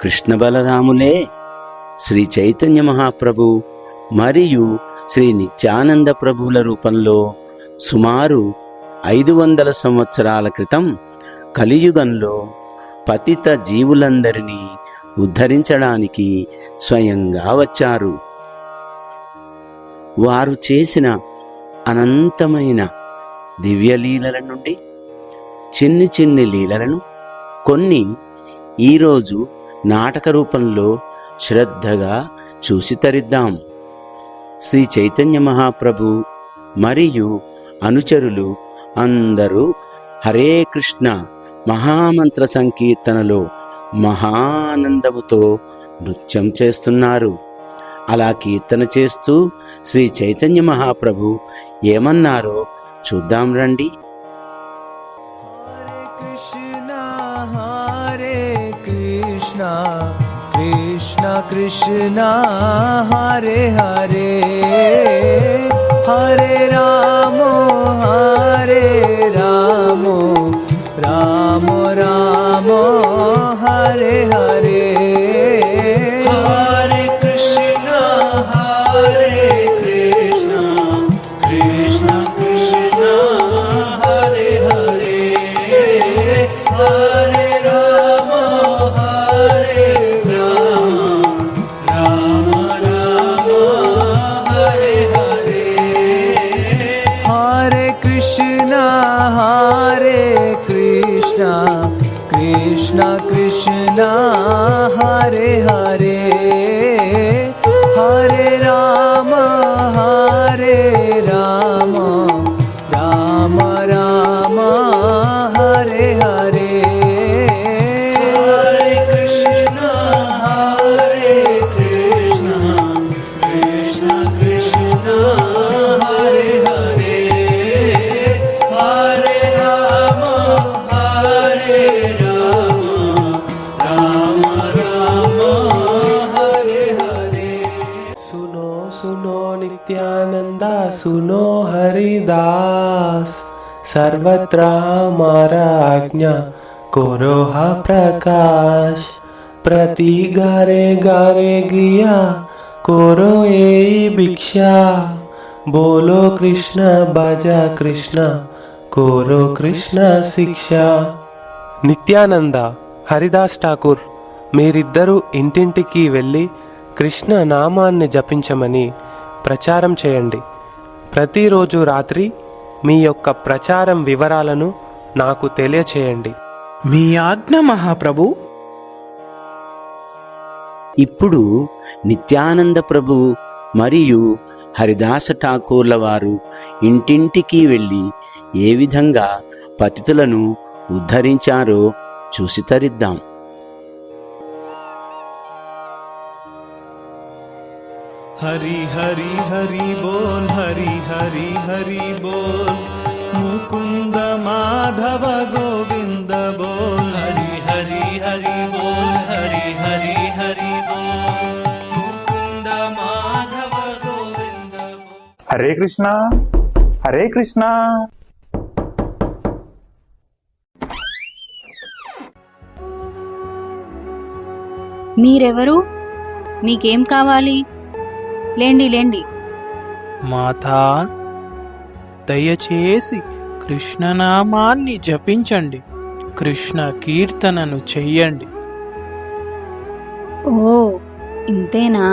కృష్ణ బలరాములే శ్రీ చైతన్య మహాప్రభు మరియు శ్రీ నిత్యానంద ప్రభువుల రూపంలో సుమారు 500 సంవత్సరాల క్రితం కలియుగంలో పతిత జీవులందరినీ ఉద్ధరించడానికి స్వయంగా వచ్చారు. వారు చేసిన అనంతమైన దివ్యలీలల నుండి చిన్ని చిన్ని లీలలను కొన్ని ఈరోజు నాటక రూపంలో శ్రద్ధగా చూసి తరిద్దాం. శ్రీ చైతన్య మహాప్రభు మరియు అనుచరులు అందరూ హరే కృష్ణ మహామంత్ర సంకీర్తనలో మహానందముతో నృత్యం చేస్తున్నారు. అలా కీర్తన చేస్తూ శ్రీ చైతన్య మహాప్రభు ఏమన్నారో చూద్దాం రండి. హరే కృష్ణ కృష్ణ కృష్ణ హరే హరే హరే రామ రామ రామ హరే హరే హరే కృష్ణ కృష్ణ కృష్ణ హరే హరే హరే రామ రామ రామ హరే హరే హరే కృష్ణ కృష్ణ కృష్ణ హరే హరే హరే రామ రామ రామ హరే హరే హరే కృష్ణ కృష్ణ కృష్ణ హరే హరే హరే రామ రామ హరే హరే सुनो सुनो नित्यानंदा सुनो हरिदास सर्वत्र हमारा आज्ञा करो हा प्रकाश प्रति घरे घरे गया करो ये भिक्षा बोलो कृष्ण भजा कृष्ण करो कृष्ण शिक्षा నిత్యానంద హరిదాస్ ఠాకూర్ మీరిద్దరూ ఇంటింటికి వెళ్ళి కృష్ణ నామాన్ని జపించమని ప్రచారం చేయండి. ప్రతిరోజు రాత్రి మీ యొక్క ప్రచారం వివరాలను నాకు తెలియచేయండి. మీ ఆజ్ఞ మహాప్రభు. ఇప్పుడు నిత్యానంద ప్రభు మరియు హరిదాస ఠాకూర్ల వారు ఇంటింటికి వెళ్ళి ఏ విధంగా పతితులను ఉద్ధరించారో చూసి తరిద్దాం. हरि हरि हरि बोल हरि हरि हरि बोल मुकुंद माधव गोविंद बोल हरि हरि हरि बोल हरि हरि हरि बोल मुकुंद माधव गोविंद बोल हरे कृष्णा हरे कृष्णा. మీరెవరు? మీకేం కావాలి? లేండి లేండి. మాతా, దయచేసి కృష్ణనామాన్ని జపించండి, కృష్ణ కీర్తనను చెయ్యండి. ఓ ఇంతేనా?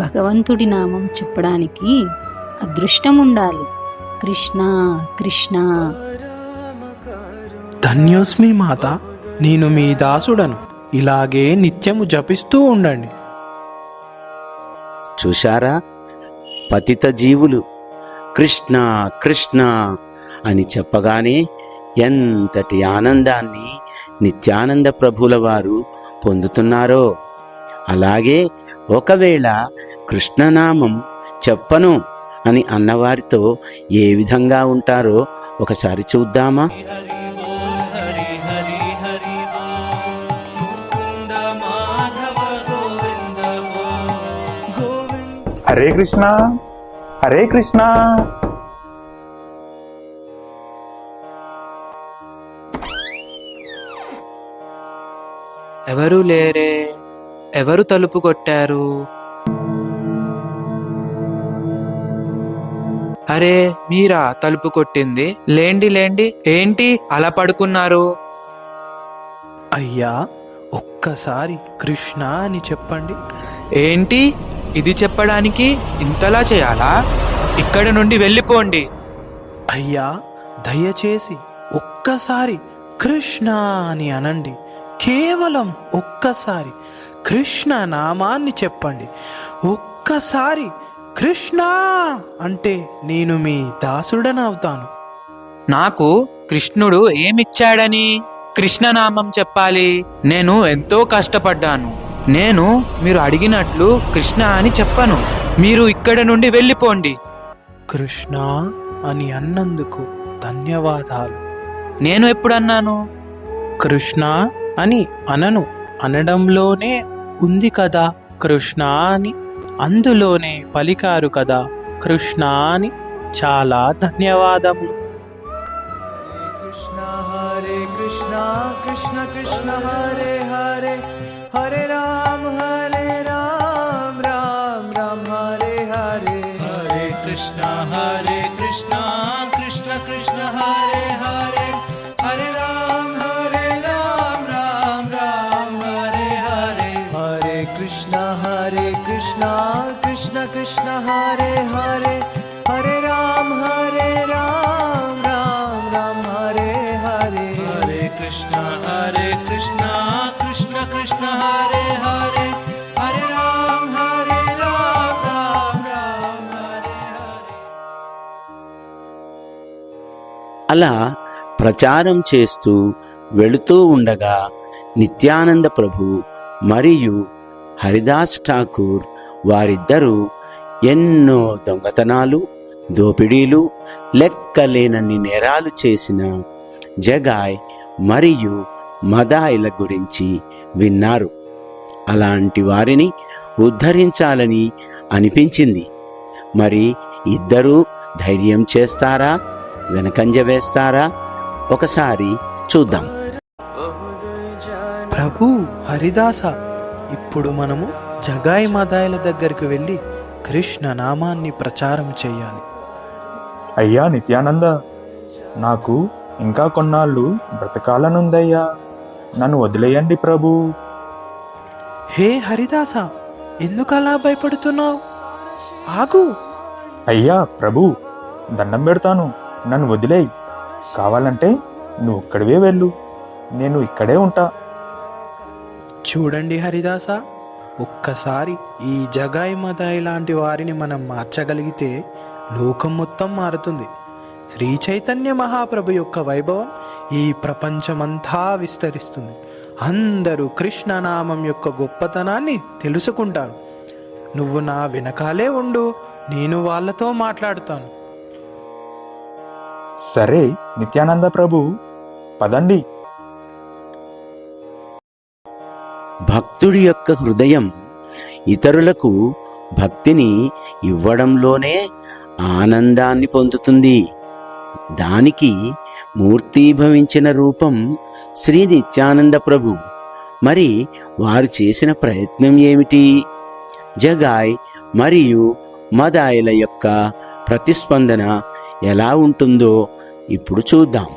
భగవంతుడి నామం చెప్పడానికి అదృష్టం ఉండాలి. కృష్ణ కృష్ణ. ధన్యోస్మి మాత, నేను మీ దాసుడను. ఇలాగే నిత్యము జపిస్తూ ఉండండి. చూశారా, పతిత జీవులు కృష్ణ కృష్ణ అని చెప్పగానే ఎంతటి ఆనందాన్ని నిత్యానంద ప్రభుల వారు పొందుతున్నారో, అలాగే ఒకవేళ కృష్ణనామం చెప్పను అని అన్నవారితో ఏ విధంగా ఉంటారో ఒకసారి చూద్దామా. हरे कृष्णा हरे कृष्णा. ఎవరు లేరే? ఎవరు తలుపు కొట్టారు? అరే, మీరా తలుపు కొట్టింది? లేండి లేండి. ఏంటి అలా పడుకున్నారు? అయ్యా, ఒక్కసారి కృష్ణ అని చెప్పండి. ఏంటి ఇది చెప్పడానికి ఇంతలా చేయాలా? ఇక్కడ నుండి వెళ్ళిపోండి. అయ్యా, దయచేసి ఒక్కసారి కృష్ణ అని అనండి. కేవలం ఒక్కసారి కృష్ణ నామాన్ని చెప్పండి. ఒక్కసారి కృష్ణ అంటే నేను మీ దాసుడనవుతాను. నాకు కృష్ణుడు ఏమిచ్చాడని కృష్ణనామం చెప్పాలి? నేను ఎంతో కష్టపడ్డాను. నేను మీరు అడిగినట్లు కృష్ణ అని చెప్పను. మీరు ఇక్కడ నుండి వెళ్ళిపోండి. కృష్ణ అని అన్నందుకు ధన్యవాదాలు. నేను ఎప్పుడన్నాను? కృష్ణ అని అనను. అనడంలోనే ఉంది కదా కృష్ణ అని. అందులోనే పలికారు కదా కృష్ణ అని. చాలా ధన్యవాదములు. कृष्ण हरे कृष्ण कृष्ण कृष्ण हरे हरे हरे राम राम राम हरे हरे हरे कृष्ण कृष्ण कृष्ण हरे हरे हरे राम राम राम हरे हरे हरे कृष्ण कृष्ण कृष्ण हरे हरे हरे राम राम राम हरे हरे हरे कृष्ण कृष्ण कृष्ण हरे हरे हरे राम राम राम हरे हरे. అలా ప్రచారం చేస్తూ వెళుతూ ఉండగా నిత్యానంద ప్రభు మరియు హరిదాస్ ఠాకూర్ వారిద్దరూ ఎన్నో దొంగతనాలు, దోపిడీలు, లెక్కలేనన్ని నేరాలు చేసిన జగాయ్ మరియు మదాయిల గురించి విన్నారు. అలాంటి వారిని ఉద్ధరించాలని అనిపించింది. మరి ఇద్దరూ ధైర్యం చేస్తారా, వెనకంజ వేస్తారా? ఒకసారి చూద్దాం. ప్రభు హరిదాస, ఇప్పుడు మనము జగాయ్ మదాయిల దగ్గరికి వెళ్ళి కృష్ణ నామాన్ని ప్రచారం చేయాలి. అయ్యా నిత్యానంద, నాకు ఇంకా కొన్నాళ్ళు బ్రతకాలనుందయ్యా. నన్ను వదిలేయండి ప్రభు. హే హరిదాస, ఎందుకలా భయపడుతున్నావు? ఆగు. అయ్యా ప్రభు, దండం పెడతాను, నన్ను వదిలేయి. కావాలంటే నువ్వు ఇక్కడివే వెళ్ళు, నేను ఇక్కడే ఉంటా. చూడండి హరిదాస, ఒక్కసారి ఈ జగాయ్ మదాయి లాంటి వారిని మనం మార్చగలిగితే లోకం మొత్తం మారుతుంది. శ్రీ చైతన్య మహాప్రభు యొక్క వైభవం ఈ ప్రపంచమంతా విస్తరిస్తుంది. అందరూ కృష్ణనామం యొక్క గొప్పతనాన్ని తెలుసుకుంటారు. నువ్వు నా వెనకాలే ఉండు, నేను వాళ్ళతో మాట్లాడుతాను. సరే నిత్యానంద ప్రభు, పదండి. భక్తుడి యొక్క హృదయం ఇతరులకు భక్తిని ఇవ్వడంలోనే ఆనందాన్ని పొందుతుంది. దానికి మూర్తీభవించిన రూపం శ్రీ నిత్యానంద ప్రభు. మరి వారు చేసిన ప్రయత్నం ఏమిటి? జగాయ్ మరియు మదాయిల యొక్క ప్రతిస్పందన ఎలా ఉంటుందో ఇప్పుడు చూద్దాం.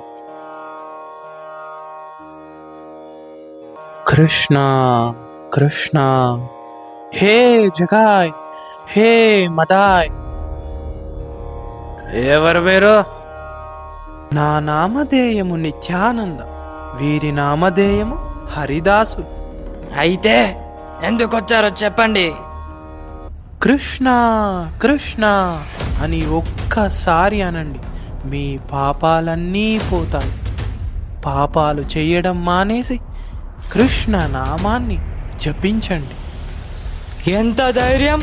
కృష్ణ కృష్ణ, హే జగాయ్, హే మదాయ్. ఎవరు వేరు? నా నామధేయము నిత్యానంద, వీరి నామధేయము హరిదాసు. అయితే ఎందుకొచ్చారో చెప్పండి. కృష్ణ కృష్ణ అని ఒక్కసారి అనండి, మీ పాపాలన్నీ పోతాయి. పాపాలు చేయడం మానేసి కృష్ణ నామాన్ని జపించండి. ఎంత ధైర్యం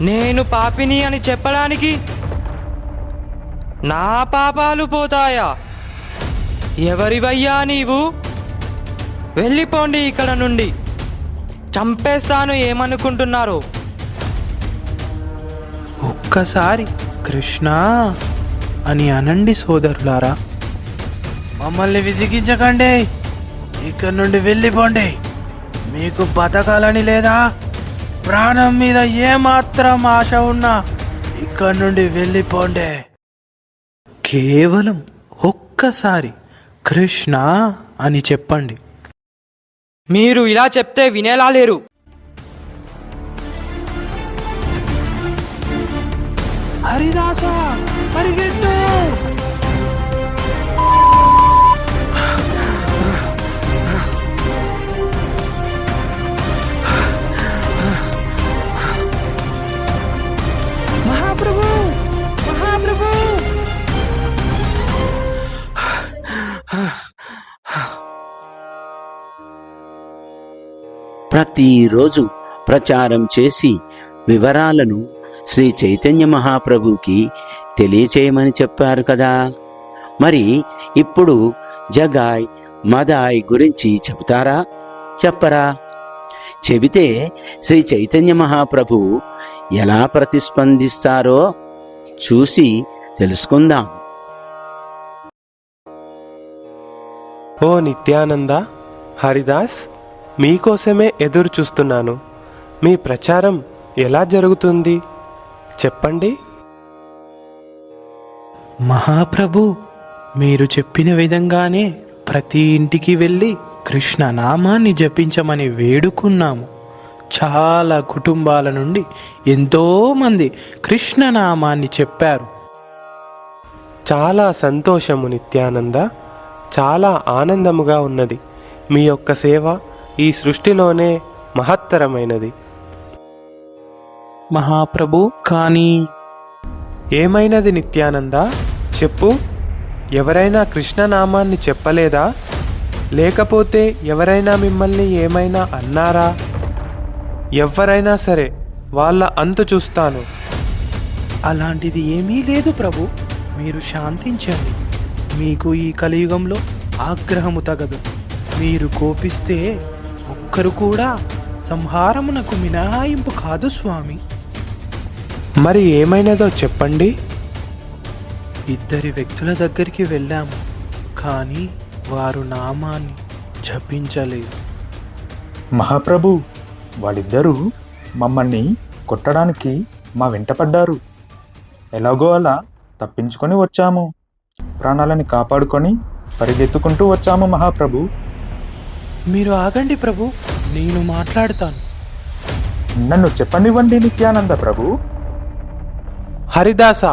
నేను పాపిని అని చెప్పడానికి! నా పాపాలు పోతాయా? ఎవరివయ్యా నీవు? వెళ్ళిపోండి ఇక్కడ నుండి, చంపేస్తాను. ఏమనుకుంటున్నారు? ఒక్కసారి కృష్ణ అని అనండి సోదరులారా. మమ్మల్ని విసిగించకండి. ఇక్కడ నుండి వెళ్ళిపోండి. మీకు బతకాలని లేదా? ప్రాణం మీద ఏమాత్రం ఆశ ఉన్నా ఇక్కడ నుండి వెళ్ళిపోండి. కేవలం ఒక్కసారి కృష్ణ అని చెప్పండి. మీరు ఇలా చెప్తే వినేలా లేరు. హరిదాస, పరిగెత్తు! మహాప్రభు, మహాప్రభు! ప్రతిరోజు ప్రచారం చేసి వివరాలను శ్రీ చైతన్య మహాప్రభుకి తెలియచేయమని చెప్పారు కదా. మరి ఇప్పుడు జగాయ్ మదాయ్ గురించి చెబుతారా, చెప్పరా? చెబితే శ్రీ చైతన్య మహాప్రభు ఎలా ప్రతిస్పందిస్తారో చూసి తెలుసుకుందాం. ఓ నిత్యానంద, హరిదాస్, మీకోసమే ఎదురు చూస్తున్నాను. మీ ప్రచారం ఎలా జరుగుతుంది చెప్పండి. మహాప్రభు, మీరు చెప్పిన విధంగానే ప్రతి ఇంటికి వెళ్ళి కృష్ణ నామాన్ని జపించమని వేడుకున్నాము. చాలా కుటుంబాల నుండి ఎంతోమంది కృష్ణ నామాన్ని చెప్పారు. చాలా సంతోషము నిత్యానంద, చాలా ఆనందముగా ఉన్నది. మీ యొక్క సేవ ఈ సృష్టిలోనే మహత్తరమైనది. మహాప్రభు, కానీ ఏమైనది నిత్యానంద, చెప్పు. ఎవరైనా కృష్ణనామాన్ని చెప్పలేదా? లేకపోతే ఎవరైనా మిమ్మల్ని ఏమైనా అన్నారా? ఎవరైనా సరే, వాళ్ళ అంతు చూస్తాను. అలాంటిది ఏమీ లేదు ప్రభు. మీరు శాంతించండి. మీకు ఈ కలియుగంలో ఆగ్రహము తగదు. మీరు కోపిస్తే ఒక్కరు కూడా సంహారమునకు మినహాయింపు కాదు స్వామి. మరి ఏమైనదో చెప్పండి. ఇద్దరి వ్యక్తుల దగ్గరికి వెళ్ళాము, కానీ వారు నామాన్ని జపించలేదు. మహాప్రభు, వాళ్ళిద్దరూ మమ్మల్ని కొట్టడానికి మా వెంట పడ్డారు. ఎలాగో అలా తప్పించుకొని వచ్చాము. ప్రాణాలని కాపాడుకొని పరిగెత్తుకుంటూ వచ్చాము మహాప్రభు. మీరు ఆగండి ప్రభు, నేను మాట్లాడతాను. నన్ను చెప్పనివ్వండి నిత్యానంద ప్రభు. హరిదాస,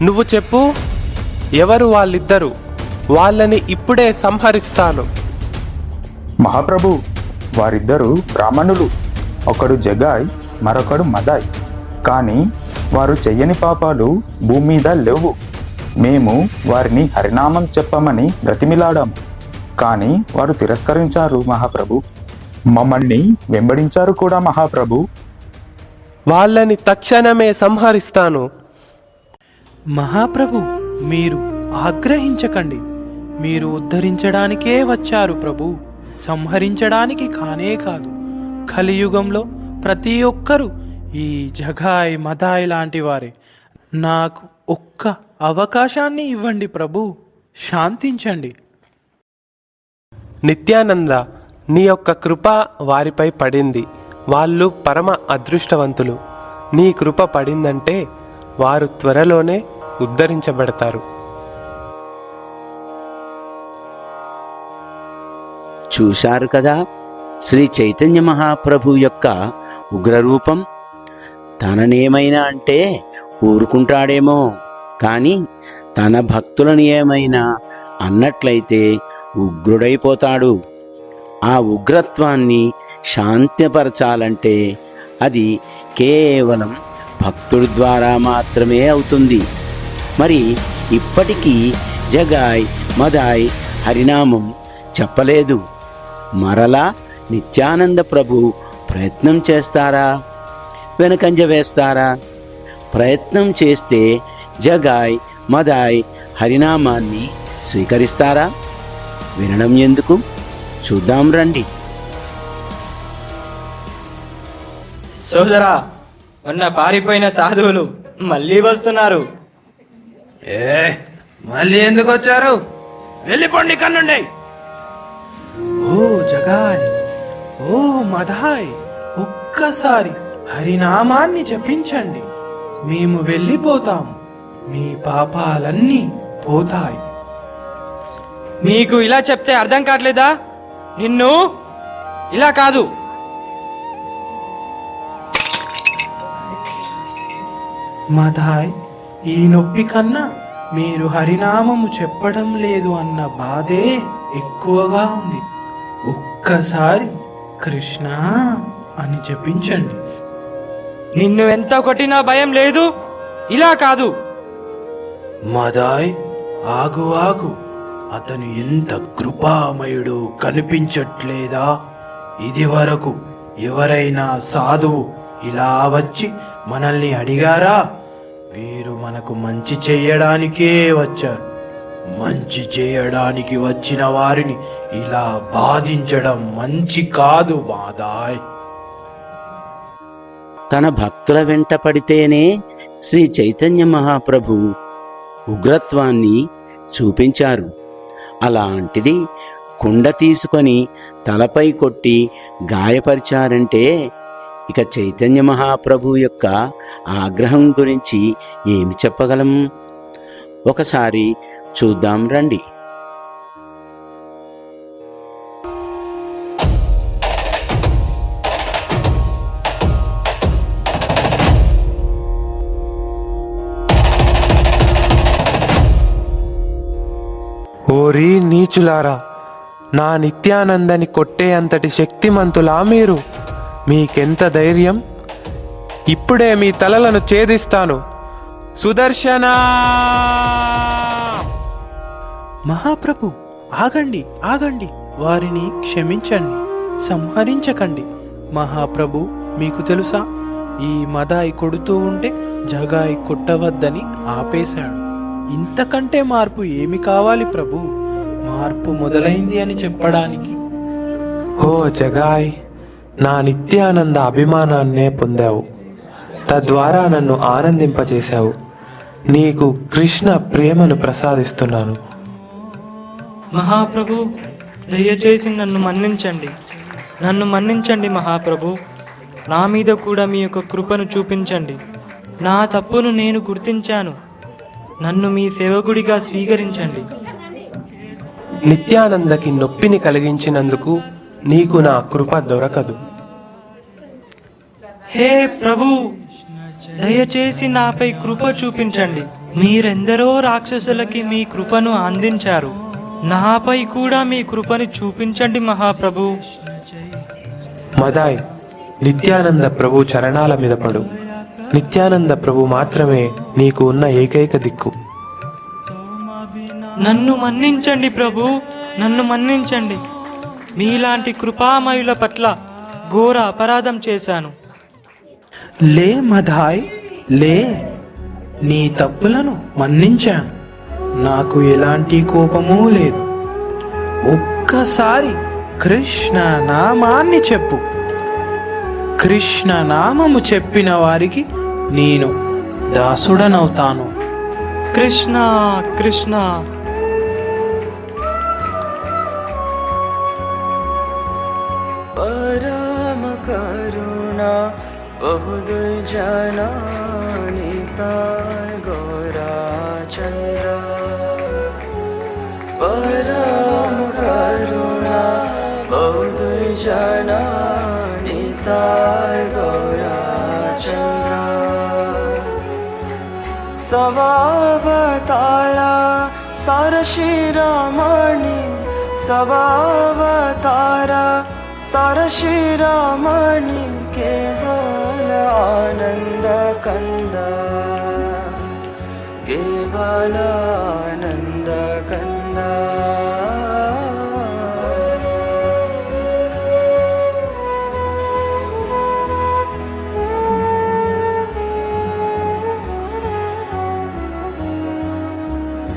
నువ్వు చెప్పు. ఎవరు వాళ్ళిద్దరు? వాళ్ళని ఇప్పుడే సంహరిస్తాను. మహాప్రభు, వారిద్దరూ బ్రాహ్మణులు. ఒకడు జగాయ్, మరొకడు మదాయ్. కానీ వారు చెయ్యని పాపాలు భూమి మీద లేవు. మేము వారిని హరినామం చెప్పమని బ్రతిమిలాడాము, కానీ వారు తిరస్కరించారు మహాప్రభు. మమ్మల్ని వెంబడించారు కూడా మహాప్రభు. వాళ్ళని తక్షణమే సంహరిస్తాను. మహాప్రభు, మీరు ఆగ్రహించకండి. మీరు ఉద్ధరించడానికే వచ్చారు ప్రభు, సంహరించడానికి కానే కాదు. కలియుగంలో ప్రతి ఒక్కరూ ఈ జగాయ్ మదాయ్ లాంటి వారే. నాకు ఒక్క అవకాశాన్ని ఇవ్వండి ప్రభు, శాంతించండి. నిత్యానంద, నీ యొక్క కృప వారిపై పడింది. వాళ్ళు పరమ అదృష్టవంతులు. నీ కృప పడిందంటే వారు త్వరలోనే ఉద్ధరించబడతారు. చూశారు కదా శ్రీ చైతన్య మహాప్రభు యొక్క ఉగ్రరూపం. తననేమైనా అంటే ఊరుకుంటాడేమో, కానీ తన భక్తులను ఏమైనా అన్నట్లయితే ఉగ్రుడైపోతాడు. ఆ ఉగ్రత్వాన్ని శాంతిపరచాలంటే అది కేవలం భక్తుడి ద్వారా మాత్రమే అవుతుంది. మరి ఇప్పటికీ జగాయ్ మదాయ్ హరినామం చెప్పలేదు. మరలా నిత్యానంద ప్రభు ప్రయత్నం చేస్తారా, వెనకంజ వేస్తారా? ప్రయత్నం చేస్తే జగాయ్ మదాయ్ హరినామాన్ని స్వీకరిస్తారా? వినడం ఎందుకు, చూద్దాం రండి. సోదరా, మొన్న పారిపోయిన సాధువులు మళ్ళీ వస్తున్నారు. మళ్ళీ ఎందుకు వచ్చారు? వెళ్ళిపోండి కన్నుండి. ఓ జగాయ్, ఓ మదాయ్, ఒక్కసారి హరినామాన్ని జపించండి, మేము వెళ్ళిపోతాము, మీ పాపాలన్నీ పోతాయి. మీకు ఇలా చెప్తే అర్థం కావట్లేదా? నిన్ను ఇలా కాదు. మదాయ్, ఈ నొప్పి కన్నా మీరు హరినామము చెప్పడం లేదు అన్న బాధే ఎక్కువగా ఉంది. ఒక్కసారి కృష్ణ అని జపించండి. నిన్ను ఎంత కొట్టినా భయం లేదు. ఇలా కాదు. మదాయ్, ఆగు ఆగు, అతను ఎంత కృపామయుడు కనిపించట్లేదా? ఇది వరకు ఎవరైనా సాధువు ఇలా వచ్చి మనల్ని అడిగారా? వీరు మనకు మంచి చేయడానికే వచ్చారు. మంచి చేయడానికి వచ్చిన వారిని ఇలా బాధించడం మంచి కాదు మాదాయ్. తన భక్తుల వెంట పడితేనే శ్రీ చైతన్య మహాప్రభు ఉగ్రత్వాన్ని చూపించారు. అలాంటిది కుండ తీసుకొని తలపై కొట్టి గాయపరిచారంటే ఇక చైతన్య మహాప్రభు యొక్క ఆగ్రహం గురించి ఏమి చెప్పగలం? ఒకసారి చూద్దాం రండి. ఓరి నీచులారా, నా నిత్యానందని కొట్టే అంతటి శక్తిమంతులా మీరు? మీకెంత ధైర్యం? ఇప్పుడే మీ తలలను ఛేదిస్తాను. సుదర్శనా! మహాప్రభు, ఆగండి ఆగండి, వారిని క్షమించండి, సంహరించకండి. మహాప్రభు, మీకు తెలుసా, ఈ మదాయి కొడుతూ ఉంటే జగాయి కొట్టవద్దని ఆపేశాడు. ఇంతకంటే మార్పు ఏమి కావాలి ప్రభు? మార్పు మొదలైంది అని చెప్పడానికి. ఓ జగాయ్, నా నిత్యానంద అభిమానాన్నే పొందావు, తద్వారా నన్ను ఆనందింపచేశావు. నీకు కృష్ణ ప్రేమను ప్రసాదిస్తున్నాను. మహాప్రభు, దయచేసి నన్ను మన్నించండి. నన్ను మన్నించండి మహాప్రభు. నా మీద కూడా మీ యొక్క కృపను చూపించండి. నా తప్పును నేను గుర్తించాను. నన్ను మీ సేవకుడిగా స్వీకరించండి. నిత్యానందకి నొప్పిని కలిగించినందుకు నీకు నా కృప దొరకదు. హే ప్రభు, దయచేసి నాపై కృప చూపించండి. మీరెందరో రాక్షసులకి మీ కృపను అందించారు. నాపై కూడా మీ కృపని చూపించండి మహాప్రభు. మదాయ్, నిత్యానంద ప్రభు చరణాల మీద పడు. నిత్యానంద ప్రభు మాత్రమే నీకు ఉన్న ఏకైక దిక్కు. నన్ను మన్నించండి ప్రభు, నన్ను మన్నించండి. మీలాంటి కృపామయుల పట్ల ఘోర అపరాధం చేశాను. లే మదాయ్, లే, నీ తప్పులను మన్నించాను. నాకు ఎలాంటి కోపమూ లేదు. ఒక్కసారి కృష్ణ నామాన్ని చెప్పు. కృష్ణ నామము చెప్పిన వారికి నేను దాసుడనవుతాను. కృష్ణ కృష్ణ. परम करुणा बहुत जनानिता गौरा चंद्र। परम करुणा बहुत जनानिता गौरा चंद्र। सवावतारा सारशिरोमणि सवावतारा सारशिरोमणि केवल आनंद कंद केवल आनंद कंद।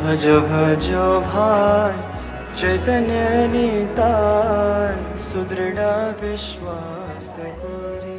भजो भजो भाई चैतन्य निताय सुदृढ़ विश्वास पूरी।